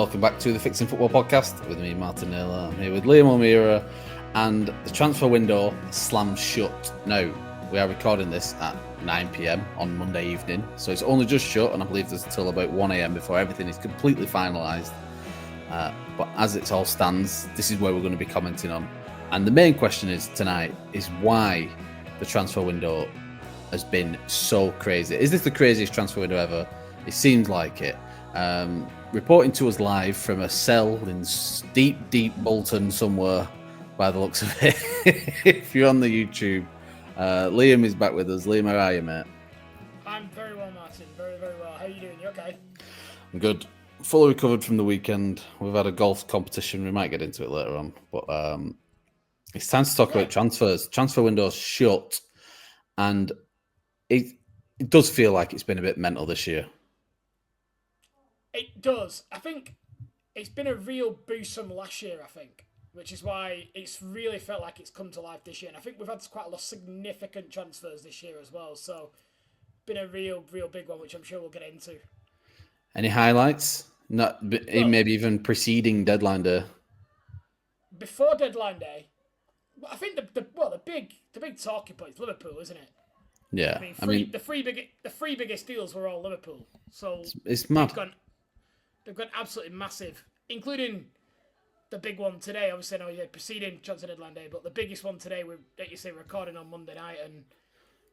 welcome back to the Fixing Football podcast with me, Martin Naylor. I'm here with Liam O'Meara, and the transfer window slams shut. Now, we are recording this at 9 p.m. on Monday evening, so it's only just shut, and I believe there's until about 1 a.m. before everything is completely finalised. But as it all stands, this is where we're going to be commenting on. And the main question is tonight is why the transfer window has been so crazy. Is this the craziest transfer window ever? It seems like it. Reporting to us live from a cell in deep Bolton somewhere, by the looks of it. If you're on the YouTube, Liam is back with us. Liam, how are you, mate? I'm very well, Martin. Very, very well. How are you doing? You okay? I'm good. Fully recovered from the weekend. We've had a golf competition. We might get into it later on, but it's time to talk about transfers. Transfer window's shut, and it does feel like it's been a bit mental this year. It does. I think it's been a real boost from last year, I think, which is why it's really felt like it's come to life this year. And I think we've had quite a lot of significant transfers this year as well. So, been a real big one, which I'm sure we'll get into. Any highlights? Maybe even preceding deadline day. Before deadline day, I think the big talking point is Liverpool, isn't it? Yeah, the three biggest deals were all Liverpool. So it's mad. They've gone absolutely massive, including the big one today. Obviously, preceding transfer deadline day, but the biggest one today, we're recording on Monday night, and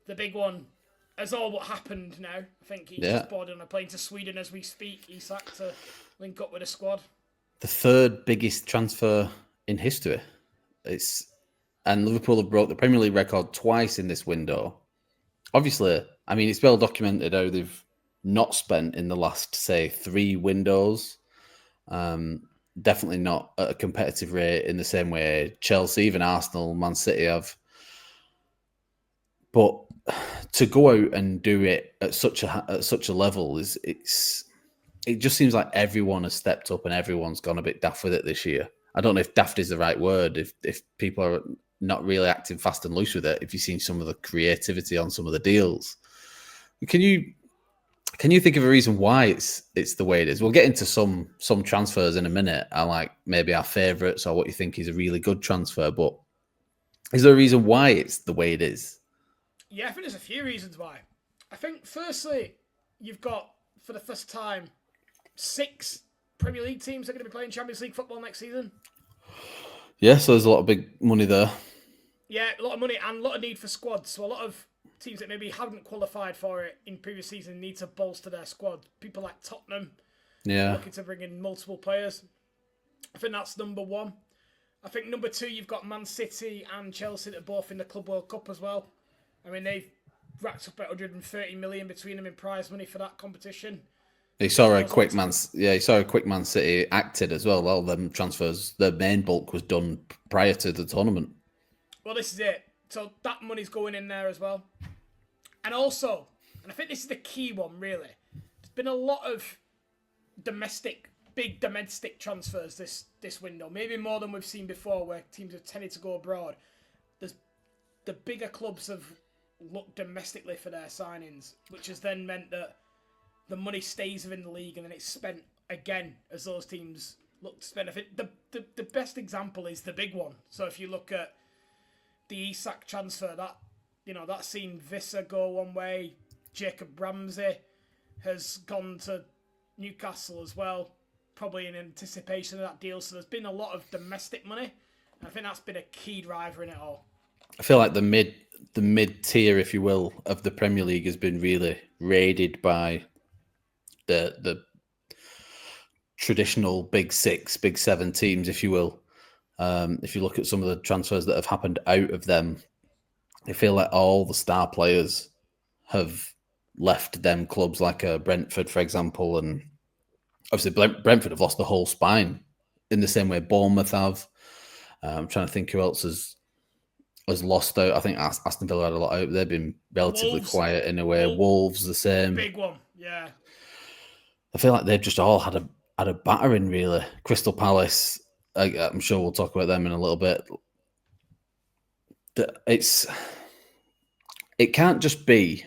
the big one has all what happened now. I think he's just boarded on a plane to Sweden as we speak, Isak, to link up with a squad. The third biggest transfer in history. And Liverpool have broke the Premier League record twice in this window. Obviously, it's well documented how they've not spent in the last, say, 3 windows. Definitely not at a competitive rate in the same way Chelsea, even Arsenal, Man City have. But to go out and do it at such a level it just seems like everyone has stepped up and everyone's gone a bit daft with it this year. I don't know if daft is the right word, if people are not really acting fast and loose with it, if you've seen some of the creativity on some of the deals. Can you think of a reason why it's the way it is? We'll get into some transfers in a minute. I like maybe our favourites or what you think is a really good transfer, but is there a reason why it's the way it is? Yeah, I think there's a few reasons why. I think firstly, you've got, for the first time, 6 Premier League teams that are going to be playing Champions League football next season. Yeah, so there's a lot of big money there. Yeah, a lot of money and a lot of need for squads. So a lot of teams that maybe haven't qualified for it in previous season need to bolster their squad. People like Tottenham, looking to bring in multiple players. I think that's number 1. I think number 2, you've got Man City and Chelsea that are both in the Club World Cup as well. They've racked up about 130 million between them in prize money for that competition. You saw a quick Man City acted as well. All them transfers, the main bulk was done prior to the tournament. Well, this is it. So that money's going in there as well. And also, and I think this is the key one really, there's been a lot of big domestic transfers this window. Maybe more than we've seen before, where teams have tended to go abroad. The bigger clubs have looked domestically for their signings, which has then meant that the money stays within the league and then it's spent again as those teams look to spend. I think the best example is the big one. So if you look at the Isak transfer, that's seen Visser go one way. Jacob Ramsey has gone to Newcastle as well, probably in anticipation of that deal. So there's been a lot of domestic money. And I think that's been a key driver in it all. I feel like the mid tier, if you will, of the Premier League has been really raided by the traditional big 6, big 7 teams, if you will. If you look at some of the transfers that have happened out of them, I feel like all the star players have left them clubs, like Brentford, for example, and obviously Brentford have lost the whole spine in the same way Bournemouth have. I'm trying to think who else has lost out. I think Aston Villa had a lot out. They've been relatively quiet in a way. Wolves the same. Big one, yeah. I feel like they've just all had a battering, really. Crystal Palace, I'm sure we'll talk about them in a little bit. It can't just be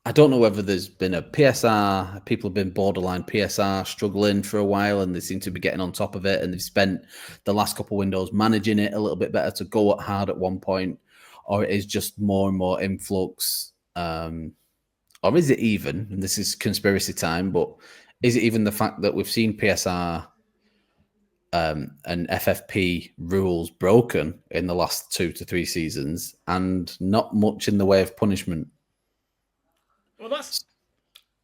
I don't know whether there's been a PSR, people have been borderline PSR struggling for a while and they seem to be getting on top of it and they've spent the last couple of windows managing it a little bit better to go at hard at one point, or it is just more and more influx. Or is it even, and this is conspiracy time, but is it even the fact that we've seen PSR and FFP rules broken in the last 2 to 3 seasons and not much in the way of punishment? Well,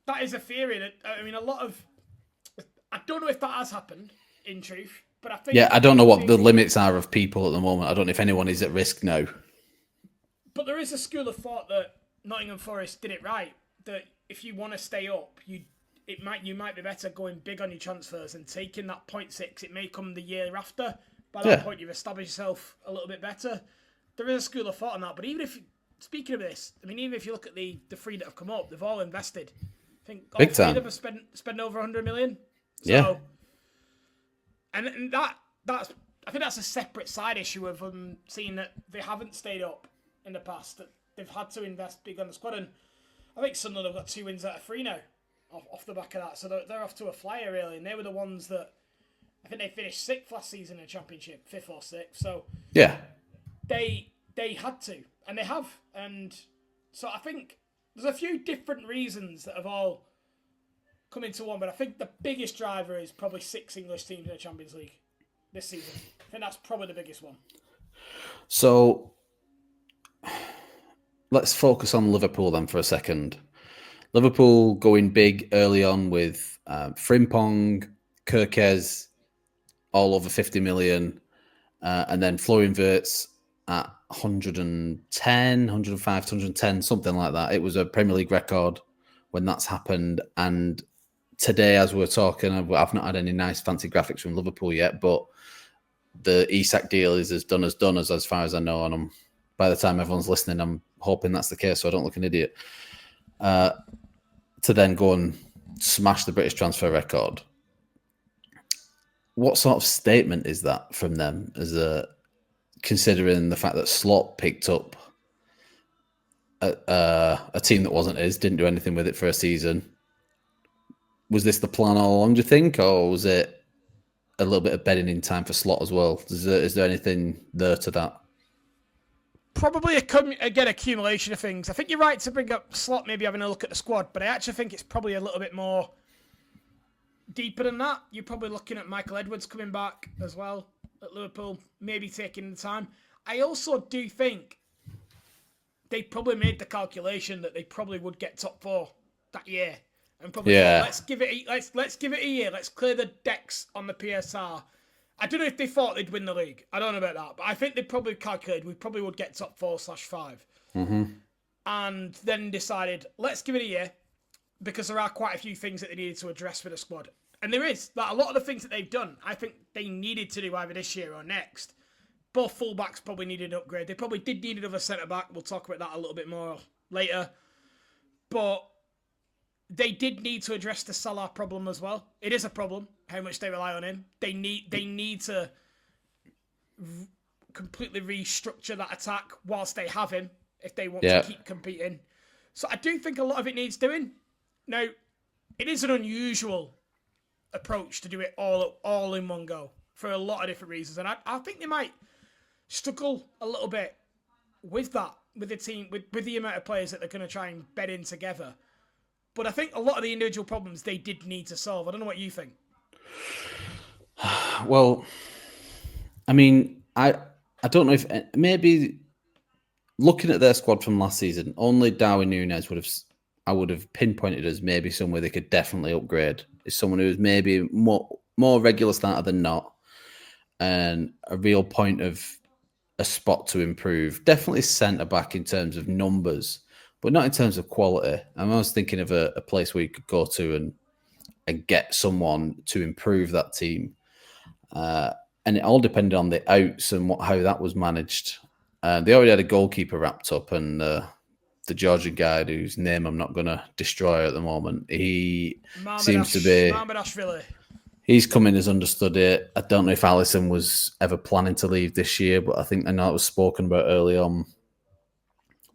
that is a theory. That, I mean, I don't know if that has happened in truth, but I think. Yeah, I don't know what the limits are of people at the moment. I don't know if anyone is at risk now. But there is a school of thought that Nottingham Forest did it right. That if you want to stay up, you might be better going big on your transfers and taking that 0.6. It may come the year after. By that point, you've established yourself a little bit better. There is a school of thought on that. But even if, speaking of this, I mean, even if you look at the three that have come up, they've all invested. I think all three of them have spent over 100 million. So, yeah. And that's I think that's a separate side issue of them seeing that they haven't stayed up in the past. That they've had to invest big on the squad. And I think Sunderland have got 2 wins out of 3 now. Off the back of that, so they're off to a flyer really, and they were the ones that I think they finished 6th last season in the Championship, 5th or 6th. So yeah, they had to, and they have, and so I think there's a few different reasons that have all come into one, but I think the biggest driver is probably 6 English teams in the Champions League this season. I think that's probably the biggest one. So let's focus on Liverpool then for a second. Liverpool going big early on with Frimpong, Kirkez, all over 50 million, and then Florian Wirtz at 110, 105, 110, something like that. It was a Premier League record when that's happened. And today, as we're talking, I've not had any nice fancy graphics from Liverpool yet, but the Isak deal is as done as far as I know. And by the time everyone's listening, I'm hoping that's the case so I don't look an idiot. To then go and smash the British transfer record. What sort of statement is that from them, considering the fact that Slot picked up a team that wasn't his, didn't do anything with it for a season? Was this the plan all along, do you think, or was it a little bit of bedding in time for Slot as well? Is there anything there to that? Probably again accumulation of things. I think you're right to bring up Slot maybe having a look at the squad, but I actually think it's probably a little bit more deeper than that. You're probably looking at Michael Edwards coming back as well at Liverpool, maybe taking the time. I also do think they probably made the calculation that they probably would get top 4 that year, and probably thought, let's give it a year. Let's clear the decks on the PSR. I don't know if they thought they'd win the league. I don't know about that. But I think they probably calculated we probably would get top 4/5. Mm-hmm. And then decided, let's give it a year, because there are quite a few things that they needed to address for the squad. And there is. That a lot of the things that they've done, I think they needed to do either this year or next. Both fullbacks probably needed an upgrade. They probably did need another centre-back. We'll talk about that a little bit more later. But they did need to address the Salah problem as well. It is a problem, how much they rely on him. They need to completely restructure that attack whilst they have him if they want to keep competing. So I do think a lot of it needs doing. Now, it is an unusual approach to do it all in one go for a lot of different reasons. And I think they might struggle a little bit with that, with the team, with the amount of players that they're going to try and bed in together. But I think a lot of the individual problems they did need to solve. I don't know what you think. Well, I mean, I don't know if maybe looking at their squad from last season, only Darwin Núñez I would have pinpointed as maybe somewhere they could definitely upgrade. Is someone who is maybe more regular starter than not, and a real point of a spot to improve. Definitely centre back in terms of numbers, but not in terms of quality. I was thinking of a place where you could go to and get someone to improve that team. And it all depended on the outs and how that was managed. They already had a goalkeeper wrapped up, and the Georgian guy whose name I'm not going to destroy at the moment, he seems to be... Mamardashvili. He's come in as understudy. I don't know if Alisson was ever planning to leave this year, but I know it was spoken about early on.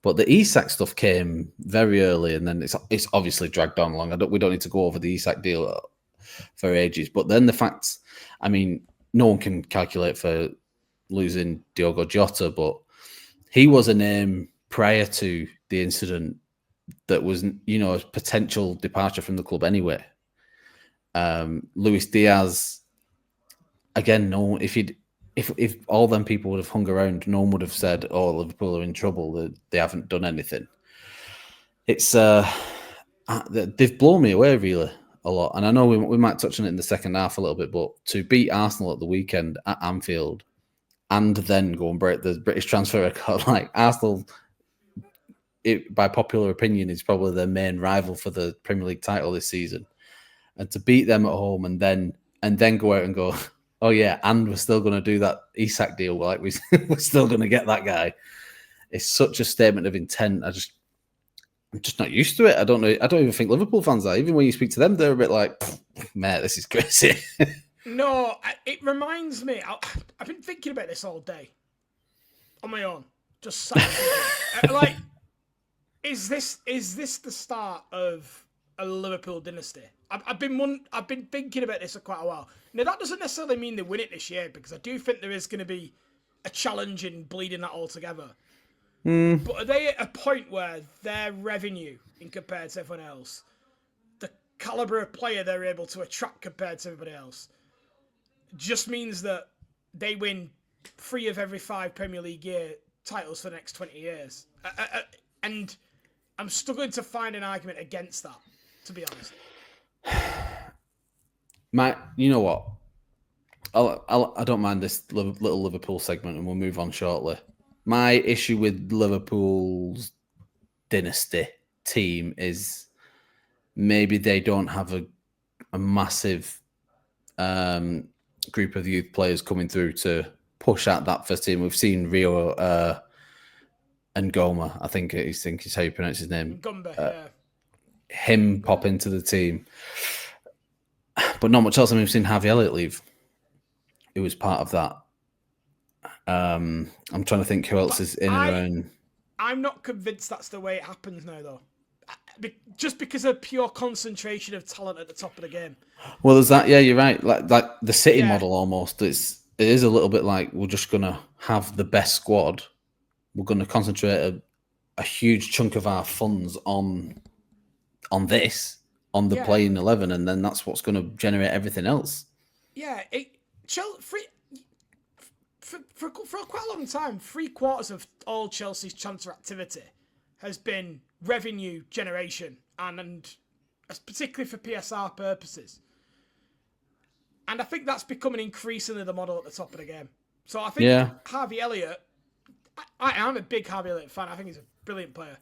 But the Isak stuff came very early, and then it's obviously dragged on long. We don't need to go over the Isak deal for ages. But then the facts, I mean, no one can calculate for losing Diogo Jota, but he was a name prior to the incident that was, a potential departure from the club anyway. Luis Diaz, again, if all them people would have hung around, no one would have said, "Oh, Liverpool are in trouble. That they haven't done anything." It's they've blown me away really a lot, and I know we might touch on it in the second half a little bit, but to beat Arsenal at the weekend at Anfield and then go and break the British transfer record, like Arsenal, by popular opinion, is probably their main rival for the Premier League title this season, and to beat them at home and then go out and go, oh yeah, and we're still going to do that Isak deal, like we're still going to get that guy. It's such a statement of intent. I'm just not used to it. I don't know. I don't even think Liverpool fans are. Even when you speak to them, they're a bit like, mate, this is crazy. No, it reminds me. I've been thinking about this all day on my own. Just like, is this the start of a Liverpool dynasty? I've been thinking about this for quite a while. Now that doesn't necessarily mean they win it this year, because I do think there is going to be a challenge in bleeding that all together. But are they at a point where their revenue, in compared to everyone else, the caliber of player they're able to attract compared to everybody else, just means that they win 3 of every 5 Premier League year titles for the next 20 years? And I'm struggling to find an argument against that, to be honest. You know what? I don't mind this little Liverpool segment, and we'll move on shortly. My issue with Liverpool's dynasty team is maybe they don't have a massive group of youth players coming through to push out that first team. We've seen Rio and Goma, I think is how you pronounce his name. Gumba, yeah. Him pop into the team. But not much else. I mean, we've seen Harvey Elliott leave, who was part of that. I'm trying to think who else is in and around. I'm not convinced that's the way it happens now, though. Just because of pure concentration of talent at the top of the game. Well, there's that. Yeah, you're right. Like the City model almost. It is a little bit like we're just going to have the best squad. We're going to concentrate a huge chunk of our funds on the playing 11, and then that's what's going to generate everything else. Yeah, for quite a long time, 3/4 of all Chelsea's transfer activity has been revenue generation, and particularly for PSR purposes. And I think that's becoming increasingly the model at the top of the game. So I think Harvey Elliott, I am a big Harvey Elliott fan. I think he's a brilliant player.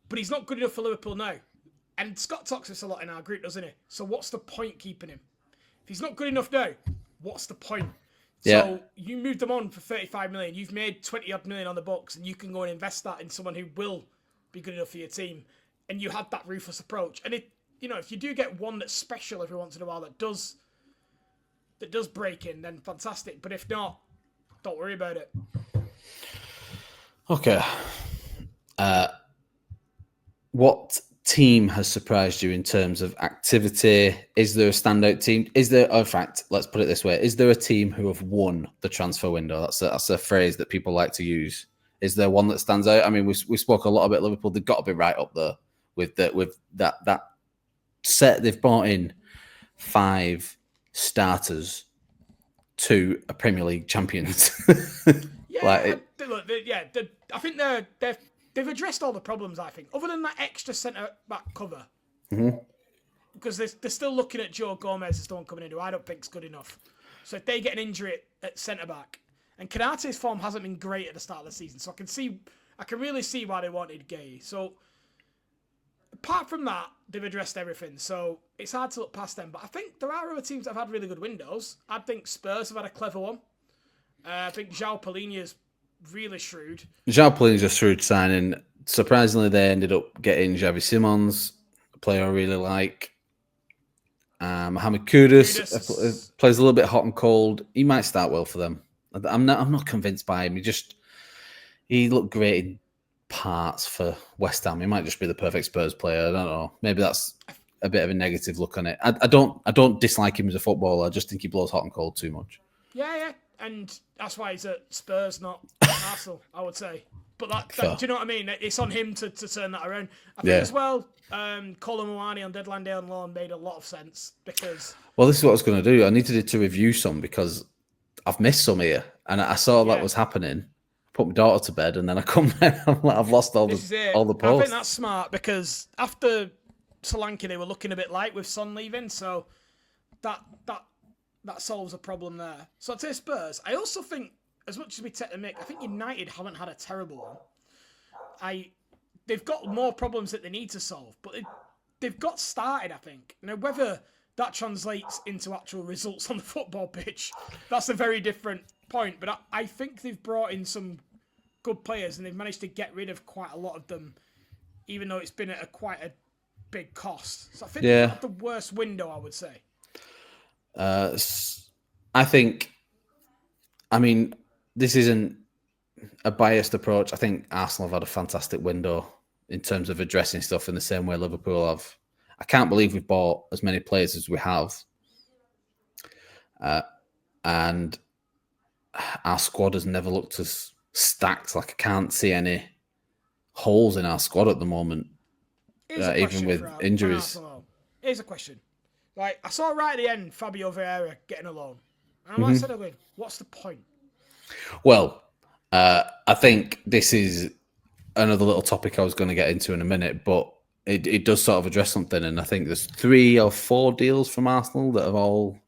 But he's not good enough for Liverpool now. And Scott talks this a lot in our group, doesn't he? So what's the point keeping him? If he's not good enough now, what's the point? Yeah. So you moved him on for 35 million. You've made 20-odd million on the books, and you can go and invest that in someone who will be good enough for your team. And you had that ruthless approach. And if you do get one that's special every once in a while that does break in, then fantastic. But if not, don't worry about it. Okay. What team has surprised you in terms of activity? Is there a standout team? In fact, let's put it this way. Is there a team who have won the transfer window? That's a phrase that people like to use. Is there one that stands out? I mean, we spoke a lot about Liverpool. They've got to be right up there with that set. They've brought in 5 starters to a Premier League champions. I think they've addressed all the problems, I think, other than that extra centre-back cover. Mm-hmm. Because they're still looking at Joe Gomez as the one coming in, who I don't think is good enough. So if they get an injury at centre-back, and Konate's form hasn't been great at the start of the season, so I can really see why they wanted Gay. So apart from that, they've addressed everything. So it's hard to look past them. But I think there are other teams that have had really good windows. I think Spurs have had a clever one. I think João Palhinha is really shrewd. João Palhinha is a shrewd signing. Surprisingly, they ended up getting Xavi Simons, a player I really like. Mohamed Kudus plays a little bit hot and cold. He might start well for them. I'm not convinced by him. He looked great in parts for West Ham. He might just be the perfect Spurs player. I don't know. Maybe that's a bit of a negative look on it. I don't dislike him as a footballer. I just think he blows hot and cold too much. Yeah, and that's why he's at Spurs, not Arsenal, I would say. But that do you know what I mean? It's on him to turn that around. I think as well, Colin Moani on deadline day on loan made a lot of sense because. Well, this is what I was going to do. I needed to review some because I've missed some here, and I saw that was happening. Put my daughter to bed, and then I come down. I've lost all the posts. I think that's smart because after Solanke, they were looking a bit light with Son leaving, so that solves a problem there. So I'd say Spurs. I also think, as much as we take the mick, I think United haven't had a terrible one. They've got more problems that they need to solve, but they've got started, I think. Now, whether that translates into actual results on the football pitch, that's a very different point. But I think they've brought in some good players, and they've managed to get rid of quite a lot of them, even though it's been at quite a big cost. So I think they've got the worst window, I would say. I think, I mean, this isn't a biased approach. I think Arsenal have had a fantastic window in terms of addressing stuff in the same way Liverpool have. I can't believe we've bought as many players as we have. And our squad has never looked as stacked. Like, I can't see any holes in our squad at the moment, even with injuries. Here's a question. Like, I saw right at the end Fabio Vieira getting a loan. And I said, what's the point? Well, I think this is another little topic I was going to get into in a minute, but it does sort of address something. And I think there's 3 or 4 deals from Arsenal that have all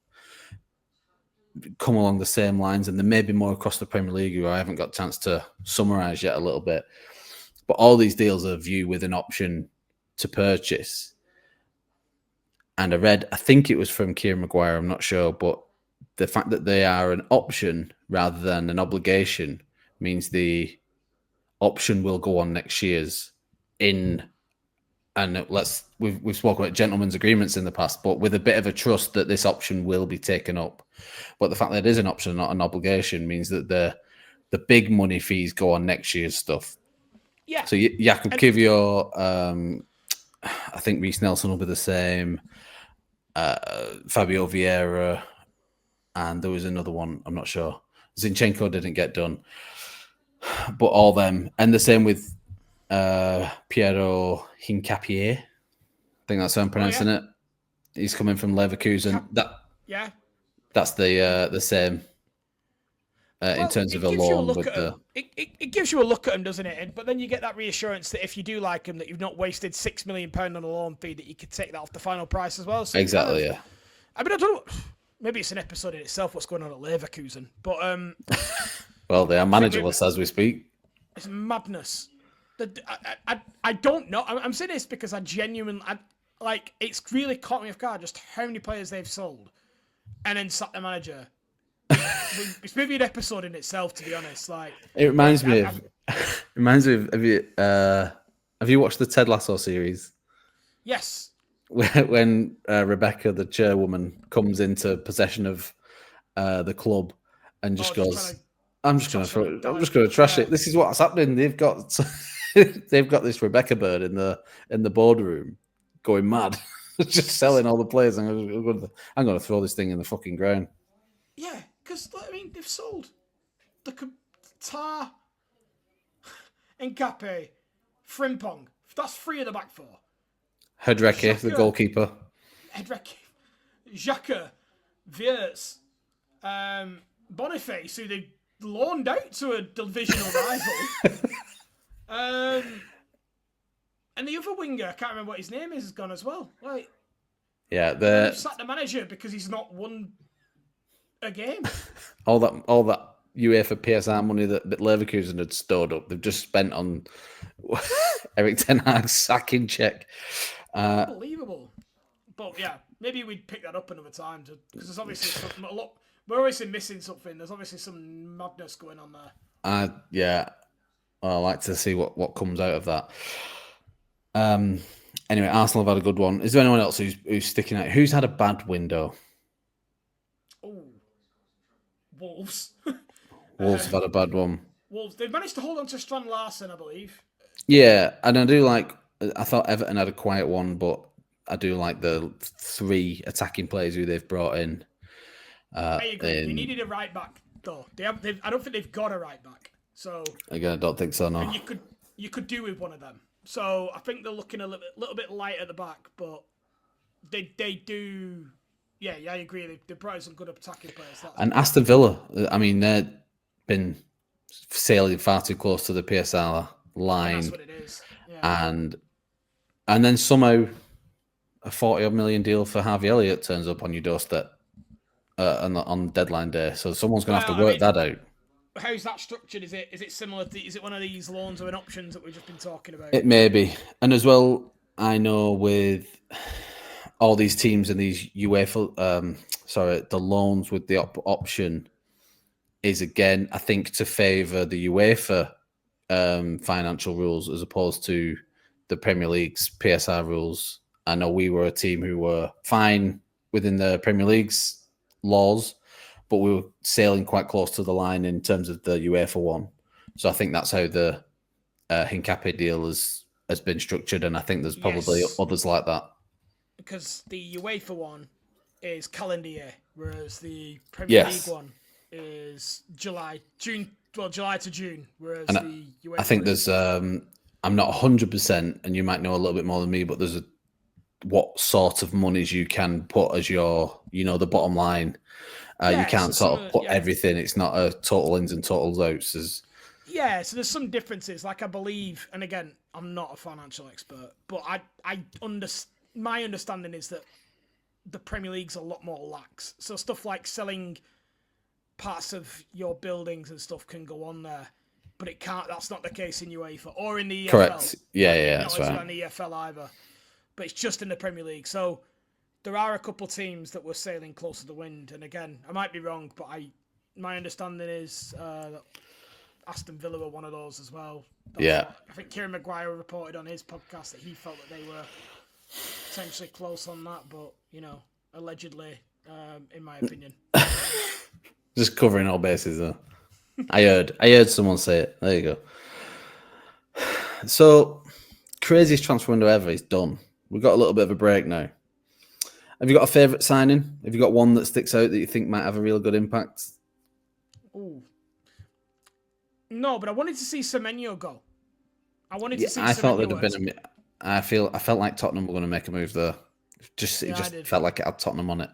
come along the same lines, and there may be more across the Premier League who I haven't got a chance to summarise yet a little bit. But all these deals are viewed with an option to purchase. And I think it was from Kieran Maguire, I'm not sure, but the fact that they are an option rather than an obligation means the option will go on next year's we've spoken about gentlemen's agreements in the past, but with a bit of a trust that this option will be taken up. But the fact that it is an option, not an obligation, means that the big money fees go on next year's stuff. Yeah. So Jakub Kiwior, I think Reece Nelson will be the same. Fabio Vieira, and there was another one, I'm not sure. Zinchenko didn't get done, but all them, and the same with Piero Hincapié. I think that's how I'm pronouncing it. He's coming from Leverkusen. That's the same in terms of a loan. It gives you a look at him, doesn't it? But then you get that reassurance that if you do like him, that you've not wasted £6 million on a loan fee, that you could take that off the final price as well. So exactly, yeah. I mean, I don't know. Maybe it's an episode in itself, what's going on at Leverkusen. But well, they are managerless as we speak. It's madness. I don't know. I'm saying this because I genuinely... it's really caught me off guard just how many players they've sold and then sacked the manager. It's maybe an episode in itself, to be honest. It reminds me of... Have you watched the Ted Lasso series? Yes. When Rebecca, the chairwoman, comes into possession of the club and just goes, I'm just going to trash it. This is what's happening. They've got this Rebecca bird in the boardroom going mad, just selling all the players. I'm going to throw this thing in the fucking ground. Yeah, because they've sold the Tar, Nkape, Frimpong. That's 3 of the back 4. Hedrecki, the goalkeeper. Hedrecki, Xhaka, Wirtz, Boniface, who they loaned out to a divisional rival. And the other winger, I can't remember what his name is, has gone as well. Yeah, they've sacked the manager because he's not won a game. all that UEFA PSR money that Leverkusen had stored up, they've just spent on Erik ten Hag's sacking check. Unbelievable. But yeah, maybe we'd pick that up another time because there's obviously we're obviously missing something. There's obviously some madness going on there. Yeah. Well, I'd like to see what comes out of that. Anyway, Arsenal have had a good one. Is there anyone else who's sticking out? Who's had a bad window? Oh, Wolves. Wolves have had a bad one. Wolves. They've managed to hold on to Strand Larsen, I believe. Yeah, and I do like. I thought Everton had a quiet one, but I do like the 3 attacking players who they've brought in. I agree. They needed a right back though. I don't think they've got a right back. So again, I don't think so. No, and you could do with one of them. So I think they're looking a little bit light at the back, but they do. Yeah, I agree. They brought some good attacking players. And Aston Villa, I mean, they've been sailing far too close to the PSR line. That's what it is. Yeah. And then somehow a 40 million deal for Harvey Elliott turns up on your doorstep on deadline day. So someone's going to have to work that out. How's that structured? Is it similar to, is it one of these loans or an options that we've just been talking about? It may be. And as well, I know with all these teams and these UEFA, the loans with the option is again, I think, to favour the UEFA financial rules as opposed to the Premier League's PSR rules. I know we were a team who were fine within the Premier League's laws, but we were sailing quite close to the line in terms of the UEFA one. So I think that's how the Hincapié deal has been structured, and I think there's probably others like that. Because the UEFA one is calendar year, whereas the Premier League one is July to June, whereas the UEFA I think there's I'm not 100%, and you might know a little bit more than me, but there's what sort of monies you can put as your, the bottom line. You can't sort of put everything. It's not a total ins and totals outs. So there's some differences. Like I believe, and again, I'm not a financial expert, but my understanding is that the Premier League's a lot more lax. So stuff like selling parts of your buildings and stuff can go on there, but it can't. That's not the case in UEFA or in the EFL. Correct. Yeah, that's right. Not in the EFL either, but it's just in the Premier League. So there are a couple teams that were sailing close to the wind, and again, I might be wrong, but my understanding is that Aston Villa were one of those as well. I think Kieran Maguire reported on his podcast that he felt that they were potentially close on that, but allegedly, in my opinion. Just covering all bases, though. I heard someone say it. There you go. So, craziest transfer window ever is done. We've got a little bit of a break now. Have you got a favourite signing? Have you got one that sticks out that you think might have a real good impact? Ooh. No, but I wanted to see Semenyo go. I thought there'd have been I felt like Tottenham were going to make a move there. It just felt like it had Tottenham on it.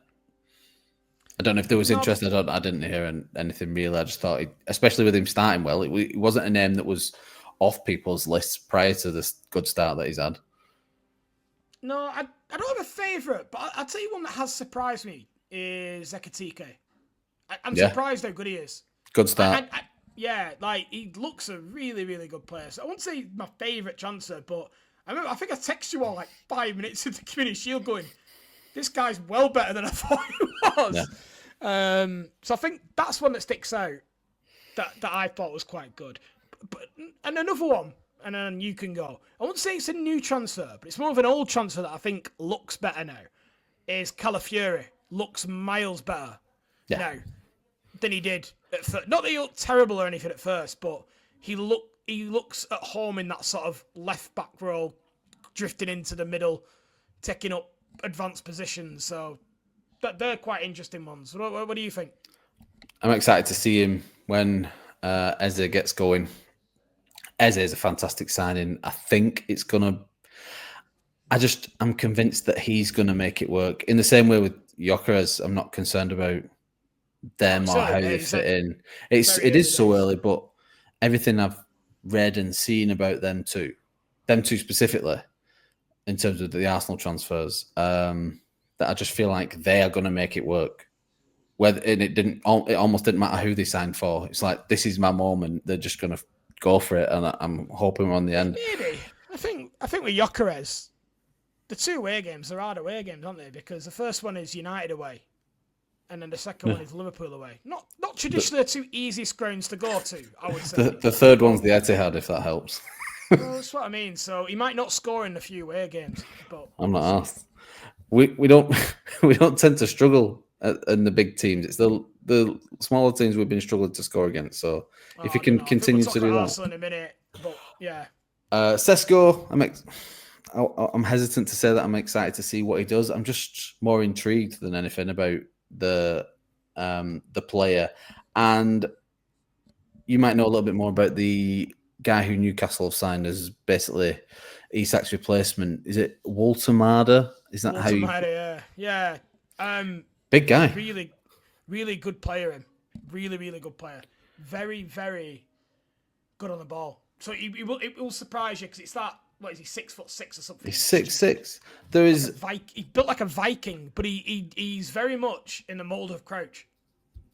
I don't know if there was interest. I didn't hear anything really. I just thought, especially with him starting well, it wasn't a name that was off people's lists prior to this good start that he's had. No, I don't have a favourite, but I'll tell you one that has surprised me is Ekitike. I'm surprised how good he is. Good start. He looks a really, really good player. So I won't say my favourite transfer, but I think I texted you all like 5 minutes into the Community Shield going, this guy's well better than I thought he was. Yeah. So I think that's one that sticks out that I thought was quite good. And another one, and then you can go. I won't say it's a new transfer, but it's more of an old transfer that I think looks better now. Is Calafiori. Looks miles better now than he did at first. Not that he looked terrible or anything at first, but he looks at home in that sort of left back role, drifting into the middle, taking up advanced positions. So they're quite interesting ones. What do you think? I'm excited to see him when Eze gets going. Eze is a fantastic signing. I think it's gonna. I'm convinced that he's gonna make it work. In the same way with Gyökeres, I'm not concerned about them or how they fit in. It is so early, but everything I've read and seen about them two specifically, in terms of the Arsenal transfers, that I just feel like they are going to make it work. It almost didn't matter who they signed for. It's like, this is my moment. They're just going to go for it, and I'm hoping we're on the end. Maybe. I think with Gyökeres, the 2 away games are hard away games, aren't they? Because the first one is United away, and then the second one is Liverpool away. Not traditionally the 2 easiest grounds to go to, I would say. The third one's the Etihad, if that helps. Well, that's what I mean. So he might not score in a few away games, but I'm not asked. We don't tend to struggle in the big teams. It's the smaller teams we've been struggling to score against. So if you can continue to do that, in a minute, but yeah. Sesko, I'm hesitant to say that I'm excited to see what he does. I'm just more intrigued than anything about the player. And you might know a little bit more about the guy who Newcastle have signed as basically Isak's replacement. Is it Walter Marder? Is that how you... Yeah. Big guy. Really, really good player. Him. Really, really good player. Very, very good on the ball. So it will surprise you because it's that. What is he? 6'6" or something? He's 6'6". There is he's built like a Viking, but he's very much in the mold of Crouch.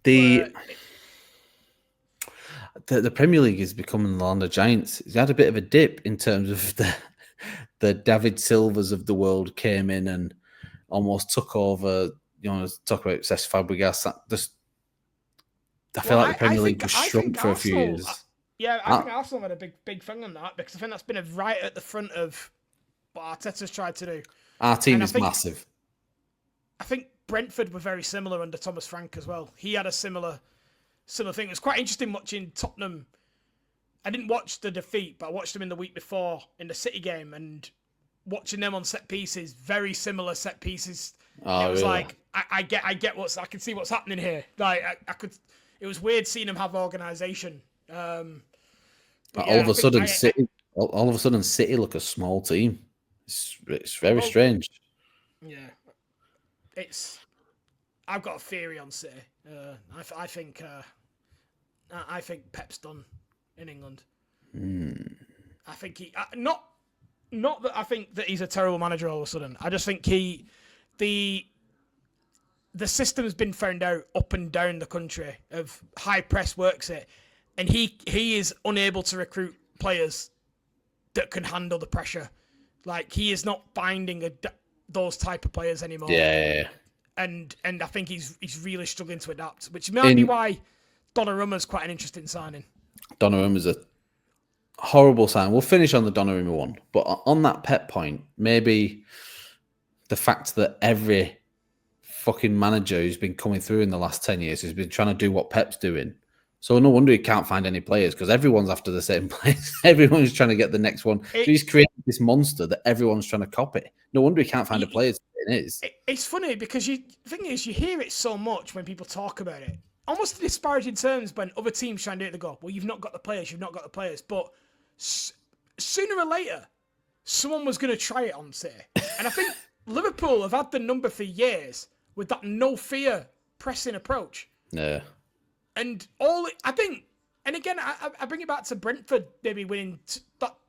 The Premier League is becoming the land of giants. He's had a bit of a dip in terms of the David Silvas of the world came in and almost took over. You know, talk about Cesc Fabregas. I feel like the Premier League was shrunk for a few years. I think Arsenal had a big thing on that because I think that's been right at the front of what Arteta's tried to do. Our team is massive. I think Brentford were very similar under Thomas Frank as well. He had a similar thing. It was quite interesting watching Tottenham. I didn't watch the defeat, but I watched them in the week before in the City game and watching them on set pieces, very similar set pieces. Oh, it was really? like I get I can see what's happening here. Like I could. It was weird seeing them have organisation. All of a sudden, City look a small team. It's very strange. Yeah, I've got a theory on City. I think Pep's done in England. I think he not that I think that he's a terrible manager all of a sudden. I just think the system's been found out up and down the country of high press works it, and he is unable to recruit players that can handle the pressure. Like he is not finding those type of players anymore. Yeah. And I think he's really struggling to adapt, which might be why Donnarumma's quite an interesting signing. Donnarumma's a horrible sign. We'll finish on the Donnarumma one, but on that Pep point, maybe the fact that every fucking manager who's been coming through in the last 10 years has been trying to do what Pep's doing. So no wonder he can't find any players because everyone's after the same players. Everyone's trying to get the next one. So he's created this monster that everyone's trying to copy. No wonder he can't find a player. It's funny because the thing is, you hear it so much when people talk about it. Almost in disparaging terms when other teams try and do it, they go, well, you've not got the players. But sooner or later, someone was going to try it on City. And I think Liverpool have had the number for years with that no fear pressing approach. Yeah. And again, I bring it back to Brentford maybe winning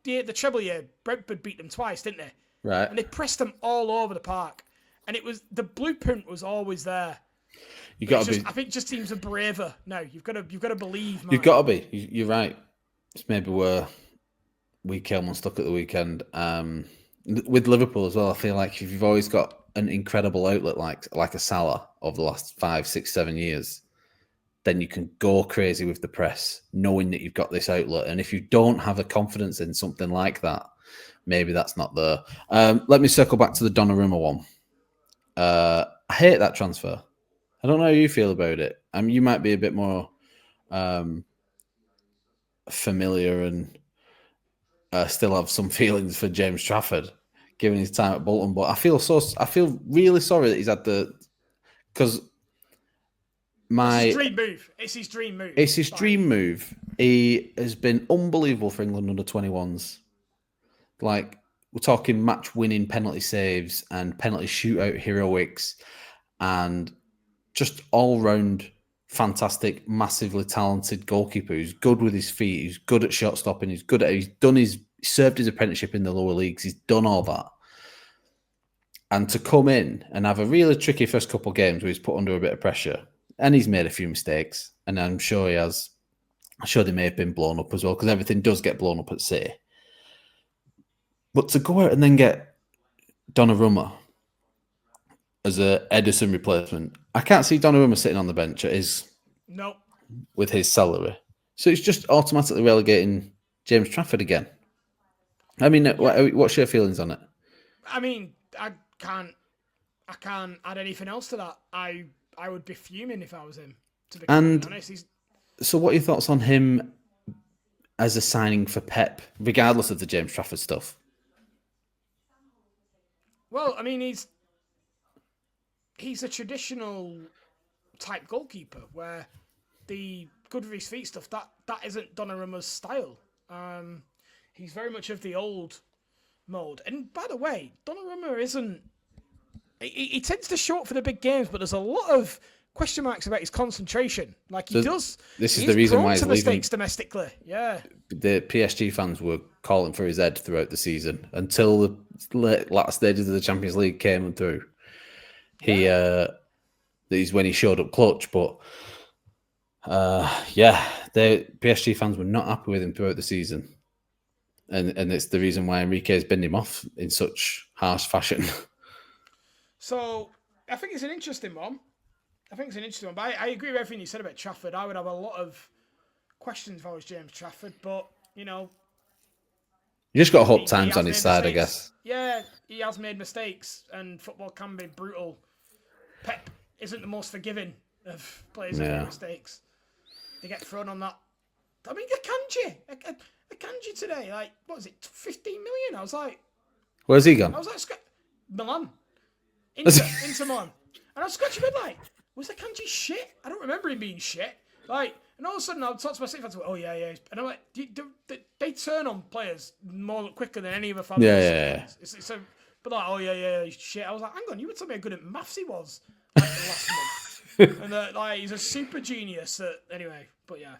the treble year. Brentford beat them twice, didn't they? Right. And they pressed them all over the park. And the blueprint was always there. I think just teams are braver now. You've got to believe. Man. You've got to be. You're right. It's maybe where we came unstuck at the weekend. With Liverpool as well, I feel like if you've always got an incredible outlet like a Salah over the last 5, 6, 7 years, then you can go crazy with the press, knowing that you've got this outlet. And if you don't have a confidence in something like that, maybe that's not there. Let me circle back to the Donnarumma one. I hate that transfer. I don't know how you feel about it. You might be a bit more familiar and still have some feelings for James Trafford, given his time at Bolton. But I feel really sorry that he's had because It's his dream move. It's his dream move. He has been unbelievable for England under 21s. Like, we're talking match-winning penalty saves and penalty shootout heroics and just all-round fantastic, massively talented goalkeeper who's good with his feet, who's good at shot stopping, he served his apprenticeship in the lower leagues, he's done all that. And to come in and have a really tricky first couple of games where he's put under a bit of pressure, and he's made a few mistakes, and I'm sure he has. I'm sure they may have been blown up as well, because everything does get blown up at City. But to go out and then get Donnarumma as a Ederson replacement, I can't see Donnarumma sitting on the bench with his salary. So it's just automatically relegating James Trafford again. I mean, what's your feelings on it? I mean, I can't add anything else to that. I would be fuming if I was him, to be honest. So what are your thoughts on him as a signing for Pep, regardless of the James Trafford stuff? Well, I mean, he's a traditional type goalkeeper where the good with his feet stuff that isn't Donnarumma's style. He's very much of the old mode. And by the way, Donnarumma isn't. He tends to show up for the big games, but there's a lot of question marks about his concentration. Like he does. This is the reason why he's leaving. Mistakes domestically. Yeah. The PSG fans were calling for his head throughout the season until the last stages of the Champions League came through. He's when he showed up clutch, but the PSG fans were not happy with him throughout the season, and it's the reason why Enrique's binned him off in such harsh fashion. So I think it's an interesting one. But I agree with everything you said about Trafford. I would have a lot of questions if I was James Trafford, but you just got to hope time's on his side, I guess. Yeah, he has made mistakes, and football can be brutal. Pep isn't the most forgiving of players who make mistakes. They get thrown on that. I mean, Akanji today, like, what was it, 15 million? I was like... Where's he gone? I was like, Milan. Inter Milan. And I was scratching my head like, was Akanji shit? I don't remember him being shit. Like, and all of a sudden I'll talk to my City fans, oh yeah. And I'm like, they turn on players more quicker than any other family. Yeah. But like, oh yeah, he's shit. I was like, hang on, you were telling me how good at maths he was like, last month. And like, he's a super genius. Anyway, but yeah.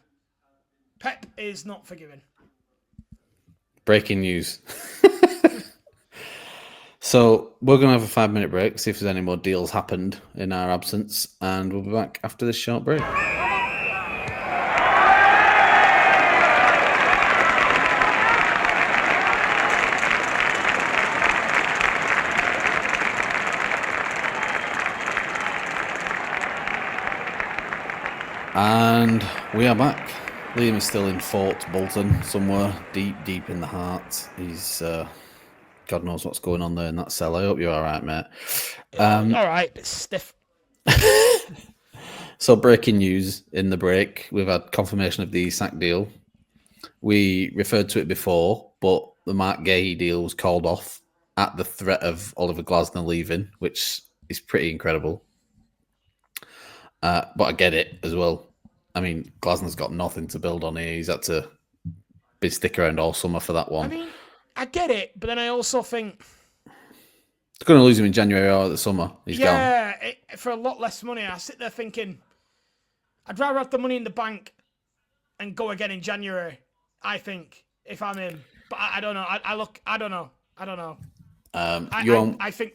Pep is not forgiving. Breaking news. So we're going to have a 5-minute break, see if there's any more deals happened in our absence, and we'll be back after this short break. And we are back. Liam is still in Fort Bolton, somewhere deep in the heart. He's... God knows what's going on there in that cell. I hope you're all right, mate. All right, bit stiff. So breaking news in the break. We've had confirmation of the Isak deal. We referred to it before, but the Mark Gahey deal was called off at the threat of Oliver Glasner leaving, which is pretty incredible. But I get it as well. I mean, Glasner's got nothing to build on here. He's had to stick around all summer for that one. I mean, I get it, but then I also think... They're going to lose him in January or the summer. He's gone. Yeah, for a lot less money. I sit there thinking, I'd rather have the money in the bank and go again in January, I think, if I'm in. But I don't know. I don't know. I think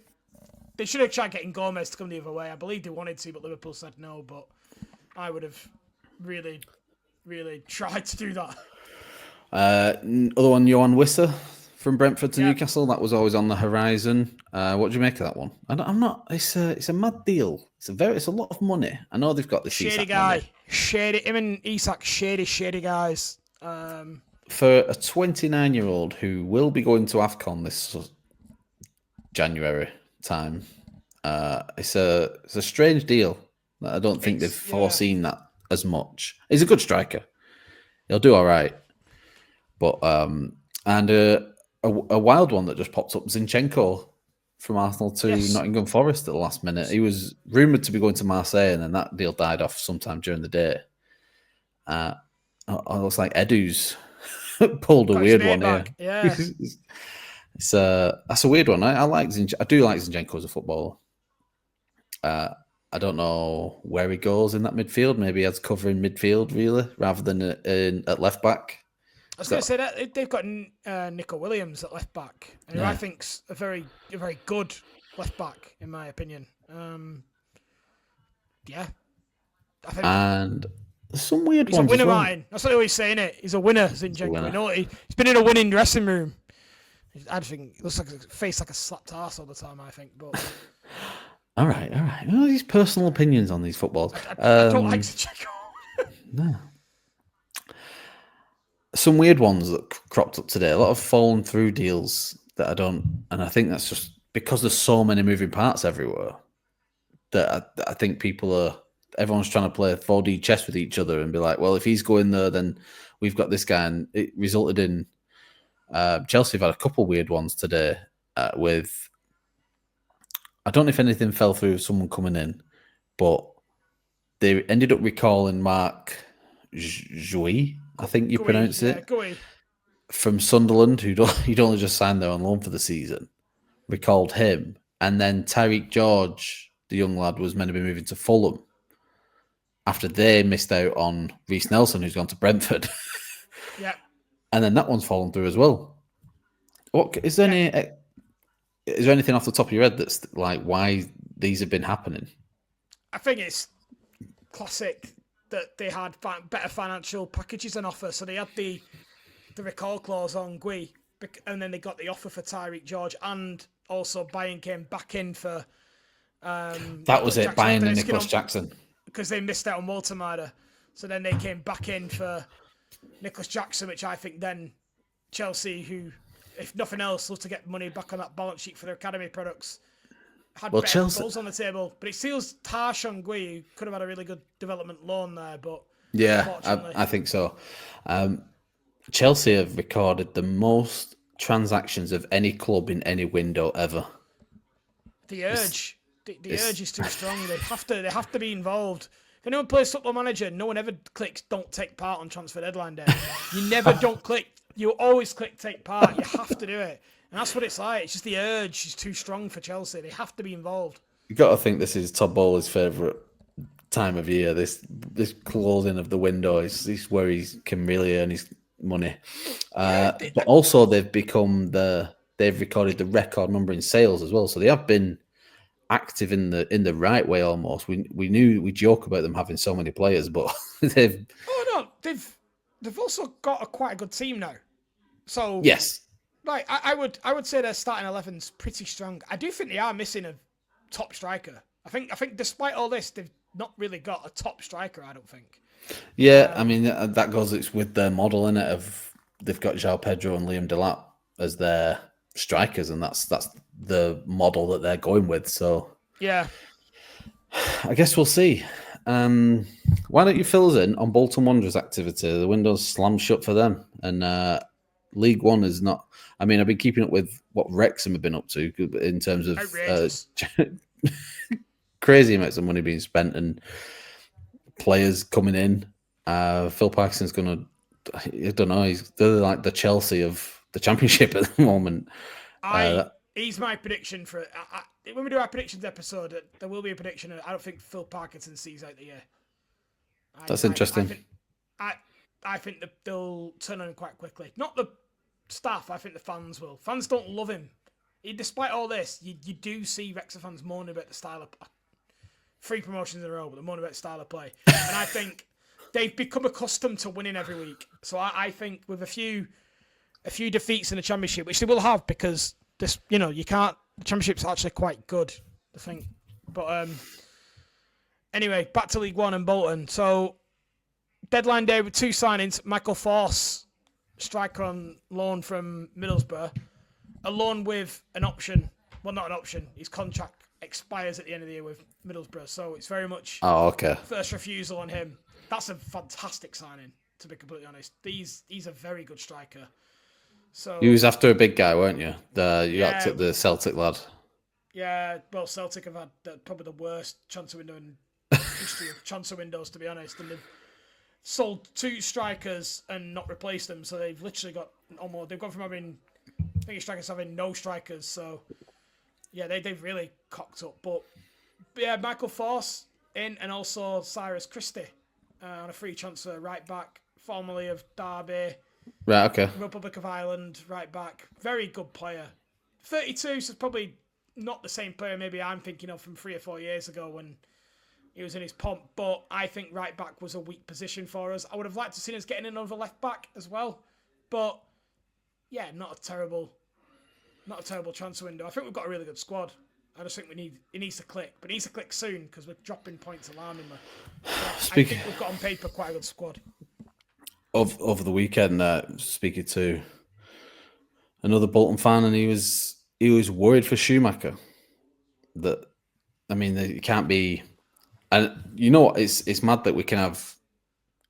they should have tried getting Gomez to come the other way. I believe they wanted to, but Liverpool said no. But I would have really, really tried to do that. Other one, Johan Wissa from Brentford to Newcastle. That was always on the horizon. What do you make of that one? I'm not. It's a mad deal. It's a lot of money. I know they've got this shady Isak guy. money. Shady. Him and Isak, shady guys. For a 29-year-old who will be going to AFCON this January time, it's a strange deal. I don't think they've foreseen that as much. He's a good striker. He'll do all right. But and a wild one that just popped up, Zinchenko from Arsenal to Nottingham Forest at the last minute. He was rumoured to be going to Marseille, and then that deal died off sometime during the day. It looks like Edu's pulled a weird one here. Yeah, that's a weird one. I like I do like Zinchenko as a footballer. I don't know where he goes in that midfield. Maybe he has cover in midfield, really, rather than at left back. I was going to say that they've got Nico Williams at left back, and I think's a very good left back in my opinion. I think. And there's some weird ones. He's a winner, well. Martin. That's what I always saying it. He's a winner, Zinchenko. You know, he's been in a winning dressing room. I think he looks like a face like a slapped arse all the time. I think, but. All right. Well, these personal opinions on these footballs. I don't like Zinchenko. No. Some weird ones that cropped up today. A lot of fallen through deals that I don't, and I think that's just because there's so many moving parts everywhere that I think people are everyone's trying to play 4D chess with each other and be like, well, if he's going there, then we've got this guy. And it resulted in Chelsea have had a couple weird ones today with, I don't know if anything fell through with someone coming in, but they ended up recalling Mark Jouy, I think you pronounce it, from Sunderland, who'd only just signed there on loan for the season, recalled him. And then Tyreek George, the young lad, was meant to be moving to Fulham after they missed out on Reece Nelson, who's gone to Brentford. Yeah. And then that one's fallen through as well. What is there is there anything off the top of your head that's like why these have been happening? I think it's classic that they had better financial packages on offer. So they had the recall clause on Gui, and then they got the offer for Tyreek George, and also Bayern came back in for that was it, Bayern and Nicholas Jackson, because they missed out on Walter. So then they came back in for Nicholas Jackson, which I think then Chelsea, who, if nothing else, love to get money back on that balance sheet for their academy products, had better goals on the table. But it feels harsh on Gui, who could have had a really good development loan there. But yeah, I think so. Chelsea have recorded the most transactions of any club in any window ever. The urge is too strong. They have to be involved. If anyone plays Football Manager, no one ever clicks "don't take part" on transfer deadline day. You never don't click. You always click "take part." You have to do it, and that's what it's like. It's just the urge is too strong for Chelsea. They have to be involved. You got to think this is Todd Bowley's favourite time of year. This closing of the window is where he can really earn his money. But also they've recorded the record number in sales as well. So they have been active in the right way almost. We joke about them having so many players, but they've also got quite a good team now. So yes, like I would say their starting 11's pretty strong. I do think they are missing a top striker. I think despite all this, they've not really got a top striker, I don't think. Yeah, I mean that goes. It's with their model in it of they've got João Pedro and Liam Delap as their strikers, and that's the model that they're going with. So yeah, I guess we'll see. Why don't you fill us in on Bolton Wanderers' activity? The window's slammed shut for them, and League One is not. I mean, I've been keeping up with what Wrexham have been up to in terms of crazy amounts of money being spent and players coming in. Phil Parkinson's going to, I don't know, they're like the Chelsea of the Championship at the moment. He's my prediction for when we do our predictions episode, there will be a prediction. I don't think Phil Parkinson sees out the year. That's interesting. I think that they'll turn on him quite quickly. Not the staff, I think the fans will. Fans don't love him. Despite all this, you do see Wrexham fans moaning about the style of 3 promotions in a row, but they're moaning about the style of play. And I think they've become accustomed to winning every week. So I think with a few defeats in the Championship, which they will have because this, you can't. The Championship's actually quite good, I think. But anyway, back to League One and Bolton. So deadline day with 2 signings: Michael Force, striker on loan from Middlesbrough, a loan with an option. Well, not an option. His contract expires at the end of the year with Middlesbrough, so it's very much first refusal on him. That's a fantastic signing, to be completely honest. He's a very good striker. So you was after a big guy, weren't you? You took the Celtic lad. Yeah, well, Celtic have had probably the worst transfer window in history of transfer windows, to be honest, and they've sold 2 strikers and not replaced them. So they've literally got almost. They've gone from having strikers having no strikers. So yeah, they've really cocked up. But yeah, Michael Force in, and also Cyrus Christie on a free transfer, right back, formerly of Derby. Right, okay. Republic of Ireland, right back. Very good player. 32, so it's probably not the same player maybe I'm thinking of from 3 or 4 years ago when he was in his pomp. But I think right back was a weak position for us. I would have liked to see us getting another left back as well. But yeah, not a terrible transfer window. I think we've got a really good squad. I just think it needs to click. But it needs to click soon because we're dropping points alarmingly. I think we've got on paper quite a good squad. Over the weekend, speaking to another Bolton fan, and he was worried for Schumacher. That, I mean, it can't be And you know what? It's mad that we can have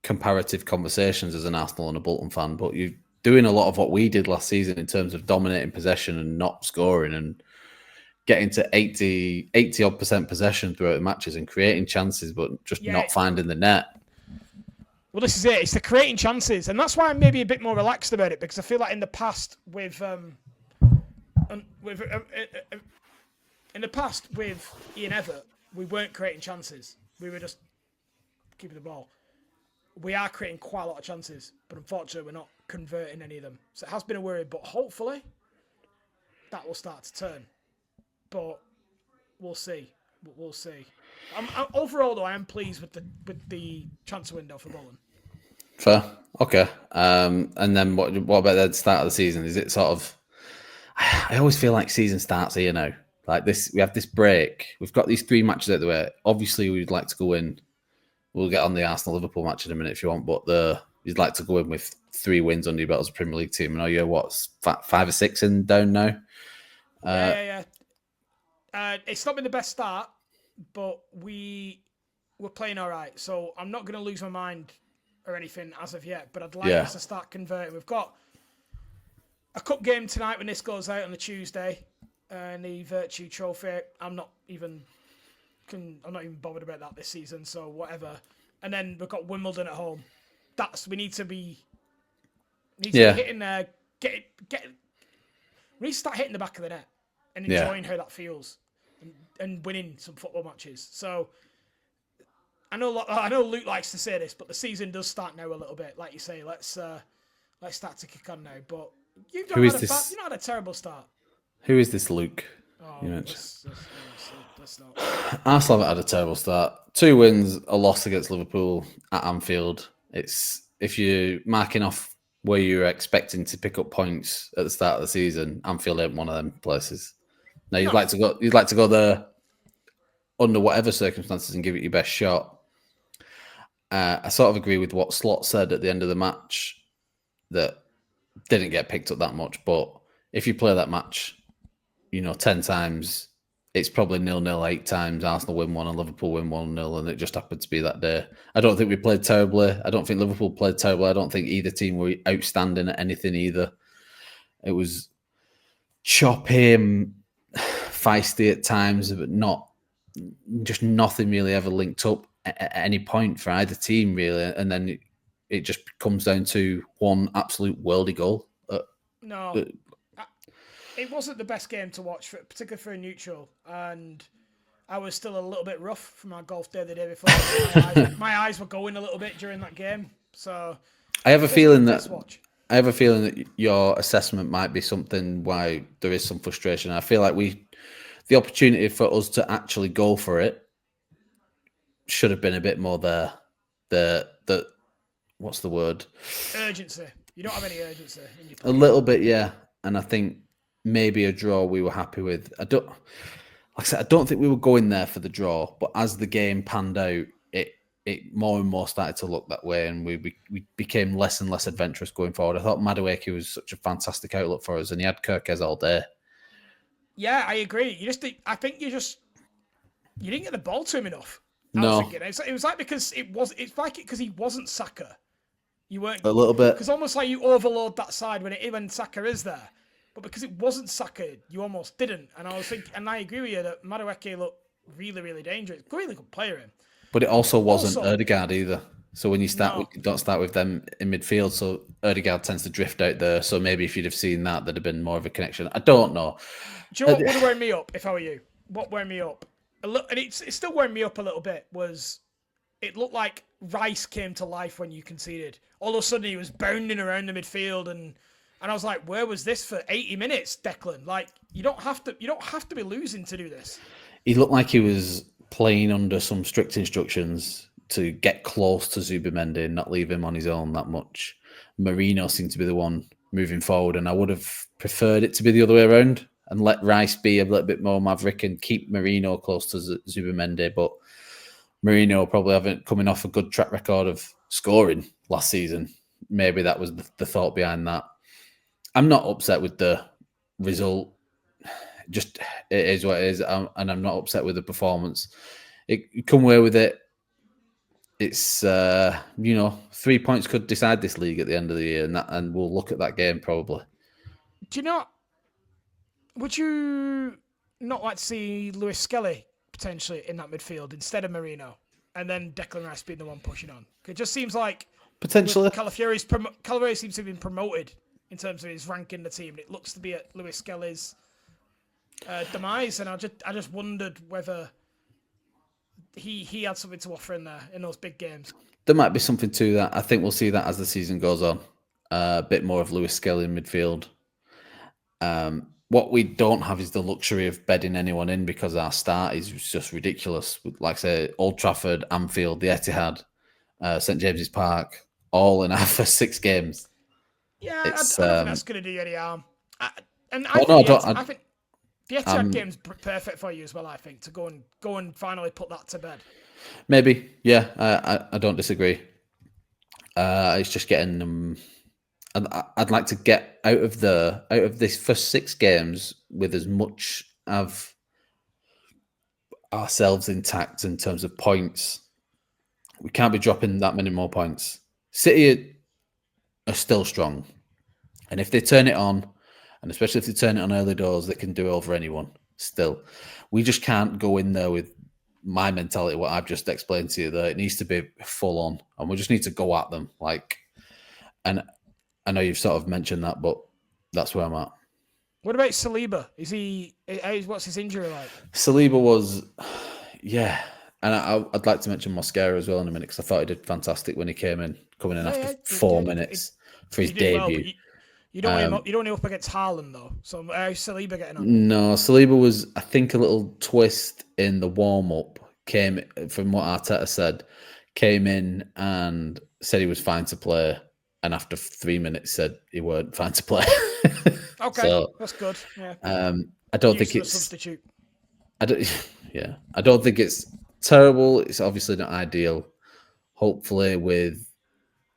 comparative conversations as an Arsenal and a Bolton fan, but you're doing a lot of what we did last season in terms of dominating possession and not scoring and getting to 80 odd percent possession throughout the matches and creating chances, but just not finding the net. Well, this is it. It's the creating chances, and that's why I'm maybe a bit more relaxed about it, because I feel like in the past with Ian Evatt, we weren't creating chances. We were just keeping the ball. We are creating quite a lot of chances, but unfortunately, we're not converting any of them. So it has been a worry, but hopefully that will start to turn. But we'll see. We'll see. Overall, though, I am pleased with the transfer window for Bolton. Fair. Okay. And then what about the start of the season? Is it sort of... I always feel like season starts here now. Like this, we have this break. We've got these 3 matches out the way. Obviously, we'd like to go in. We'll get on the Arsenal-Liverpool match in a minute if you want, but you'd like to go in with 3 wins under your belt as a Premier League team. I know you're, 5 or 6 in down now? Yeah. It's not been the best start, but we're playing all right. So I'm not going to lose my mind or anything as of yet, but I'd like us to start converting. We've got a cup game tonight when this goes out on the Tuesday, and the Virtue Trophy. I'm not even bothered about that this season, so whatever. And then we've got Wimbledon at home. We need to be hitting there. We need to start hitting the back of the net and enjoying how that feels, and winning some football matches. So I know Luke likes to say this, but the season does start now a little bit. Like you say, let's start to kick on now. But you've not had a terrible start. Who is this Luke? Let's not. Arsenal haven't had a terrible start. 2 wins, a loss against Liverpool at Anfield. It's if you're marking off where you're expecting to pick up points at the start of the season, Anfield ain't one of them places. Now you'd like to go there under whatever circumstances and give it your best shot. I sort of agree with what Slot said at the end of the match, that didn't get picked up that much. But if you play that match, 10 times, it's probably 0-0 8 times. Arsenal win 1 and Liverpool win 1-0, and it just happened to be that day. I don't think we played terribly. I don't think Liverpool played terribly. I don't think either team were outstanding at anything either. It was choppy and feisty at times, but nothing really ever linked up at any point for either team, really. And then it just comes down to one absolute worldy goal. It wasn't the best game to watch, particularly for a neutral. And I was still a little bit rough from our golf day the day before. My eyes were going a little bit during that game. So I have a feeling that your assessment might be something why there is some frustration. I feel like the opportunity for us to actually go for it should have been a bit more there. The what's the word? Urgency. You don't have any urgency in your play. A little bit, yeah. And I think maybe a draw we were happy with. I don't think we were going there for the draw, but as the game panned out, it more and more started to look that way, and we became less and less adventurous going forward. I thought Madueke was such a fantastic outlook for us, and he had Kirkes all day. Yeah, I agree. I think you didn't get the ball to him enough. No, it was like because he wasn't Saka. You weren't a little bit, because almost like you overload that side when Saka is there, but because it wasn't Saka, you almost didn't. And I was thinking, and I agree with you that Madueke looked really, really dangerous. Really good player, him. But it also wasn't Ødegaard either. So when you don't start with them in midfield, so Ødegaard tends to drift out there. So maybe if you'd have seen that, there'd have been more of a connection. I don't know. Do you know what would have wound me up if I were you? What wound me up? And it's still wound me up a little bit, was it looked like Rice came to life when you conceded. All of a sudden he was bounding around the midfield, and I was like, where was this for 80 minutes, Declan? Like, you don't have to be losing to do this. He looked like he was playing under some strict instructions to get close to Zubimendi and not leave him on his own that much. Marino seemed to be the one moving forward, and I would have preferred it to be the other way around and let Rice be a little bit more maverick and keep Marino close to Zubimendi. But Marino probably coming off a good track record of scoring last season. Maybe that was the thought behind that. I'm not upset with the result. Just it is what it is, and I'm not upset with the performance. you come away with it. It's 3 points could decide this league at the end of the year, and we'll look at that game probably. Do you know? Would you not like to see Lewis Skelly potentially in that midfield instead of Marino, and then Declan Rice being the one pushing on? It just seems like potentially Calafiori seems to have been promoted in terms of his rank in the team. It looks to be at Lewis Skelly's demise, and I just wondered whether he had something to offer in there in those big games. There might be something to that. I think we'll see that as the season goes on. A bit more of Lewis Skelly in midfield. What we don't have is the luxury of bedding anyone in because our start is just ridiculous. Like I say, Old Trafford, Anfield, the Etihad, St James's Park, all in our first 6 games. Yeah, I don't think that's going to do you any harm. I think the Etihad game's perfect for you as well. I think to go and finally put that to bed. Maybe, yeah. I don't disagree. It's just getting them. I'd like to get out of this first 6 games with as much of ourselves intact in terms of points. We can't be dropping that many more points. City are still strong, and if they turn it on, and especially if they turn it on early doors, they can do over anyone. Still, we just can't go in there with my mentality. What I've just explained to you, that it needs to be full on, and we just need to go at them. And I know you've sort of mentioned that, but that's where I'm at. What about Saliba? What's his injury like? Saliba was, yeah. And I'd like to mention Mosquera as well in a minute because I thought he did fantastic when he came in, coming in after 4 minutes for his debut. Well, you don't want him up against Haaland though. So how's Saliba getting on? No, Saliba was, I think, a little twist in the warm-up. Came, from what Arteta said, came in and said he was fine to play. And after 3 minutes, said he weren't fine to play. Okay, so, that's good. Yeah. I don't think it's substitute. I don't think it's terrible. It's obviously not ideal. Hopefully,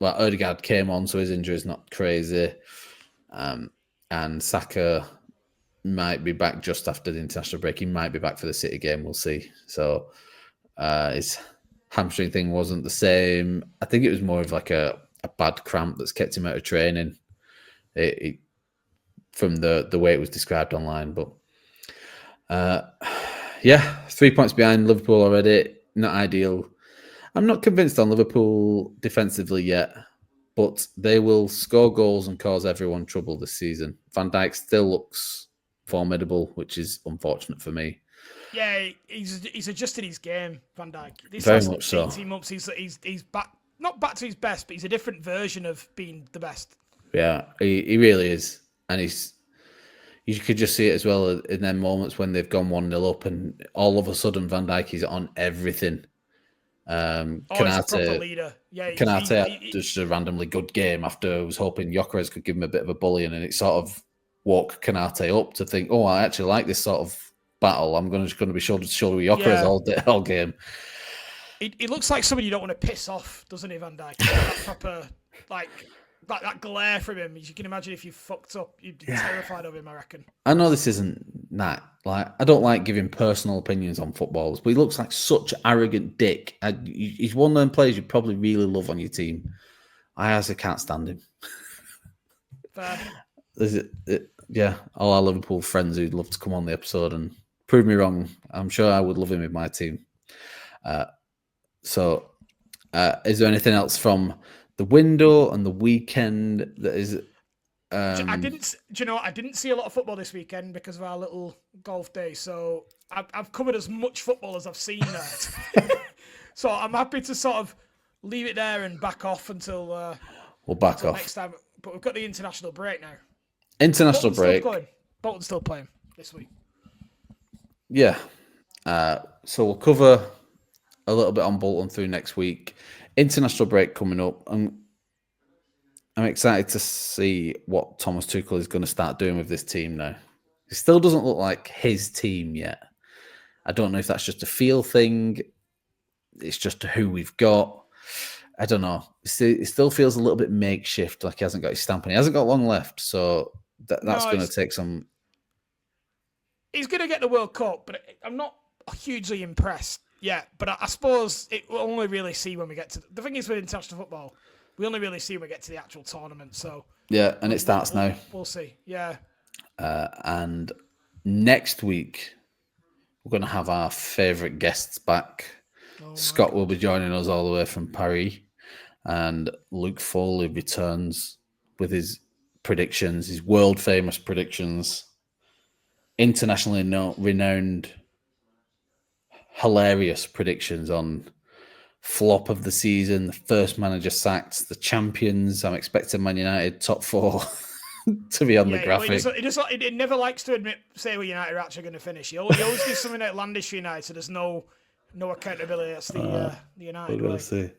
Odegaard came on, so his injury is not crazy. And Saka might be back just after the international break. He might be back for the City game. We'll see. So his hamstring thing wasn't the same. I think it was more of like a bad cramp that's kept him out of training. From the way it was described online, but 3 points behind Liverpool already. Not ideal. I'm not convinced on Liverpool defensively yet, but they will score goals and cause everyone trouble this season. Van Dijk still looks formidable, which is unfortunate for me. Yeah, he's adjusted his game, Van Dijk. Very much so. 18 months, he's back, not back to his best, but he's a different version of being the best. Yeah, he really is. And you could just see it as well in them moments when they've gone 1-0 up and all of a sudden Van Dijk is on everything. He's a proper leader. Yeah, Canate had just a randomly good game after I was hoping Gyökeres could give him a bit of a bullying, and it sort of woke Canate up to think, oh, I actually like this sort of battle. I'm just going to be shoulder to shoulder with Gyökeres all game. He looks like somebody you don't want to piss off, doesn't he, Van Dijk? That proper, that glare from him. You can imagine if you fucked up, you'd be terrified of him, I reckon. I know this isn't that. I don't like giving personal opinions on footballers, but he looks like such an arrogant dick. He's one of them players you probably really love on your team. I honestly can't stand him. Fair. All our Liverpool friends who'd love to come on the episode and prove me wrong. I'm sure I would love him in my team. So, is there anything else from the window and the weekend that is? I didn't see a lot of football this weekend because of our little golf day. So I've covered as much football as I've seen there. So I'm happy to sort of leave it there and back off until next time. But we've got the international break now. International break. Bolton's still playing this week. Yeah. So we'll cover a little bit on Bolton through next week. International break coming up. I'm excited to see what Thomas Tuchel is going to start doing with this team now. It still doesn't look like his team yet. I don't know if that's just a feel thing. It's just who we've got. I don't know. It still feels a little bit makeshift, like he hasn't got his stamp on. He hasn't got long left, so that's going to take some... He's going to get the World Cup, but I'm not hugely impressed Yeah, but I suppose it will only really see when we get to... The thing is with international football, we only really see when we get to the actual tournament, so... Yeah, and it starts now. We'll see, yeah. And next week, we're going to have our favourite guests back. Scott will be joining us all the way from Paris, and Luke Foley returns with his predictions, his world-famous predictions, internationally renowned, hilarious predictions on flop of the season, the first manager sacked, the champions. I'm expecting Man United top 4 to be on the graphic. It never likes to say where United are actually going to finish. He always gives something outlandish for United, so there's no accountability. That's the United way. See.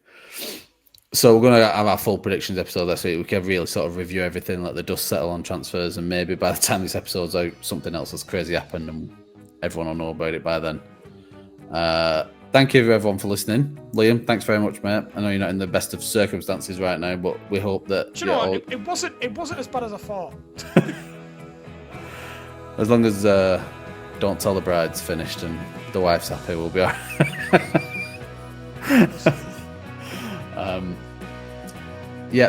So we're going to have our full predictions episode this week. We can really sort of review everything, let the dust settle on transfers, and maybe by the time this episode's out, something else has crazy happened and everyone will know about it by then. Thank you everyone for listening. Liam, thanks very much, mate. I know you're not in the best of circumstances right now, but we hope that... Do you know what? It wasn't as bad as I thought. As long as Don't Tell the Bride's finished and the wife's happy, we'll be alright.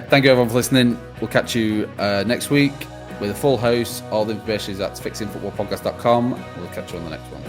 Thank you everyone for listening. We'll catch you next week with a full house. All the information is at fixingfootballpodcast.com. We'll catch you on the next one.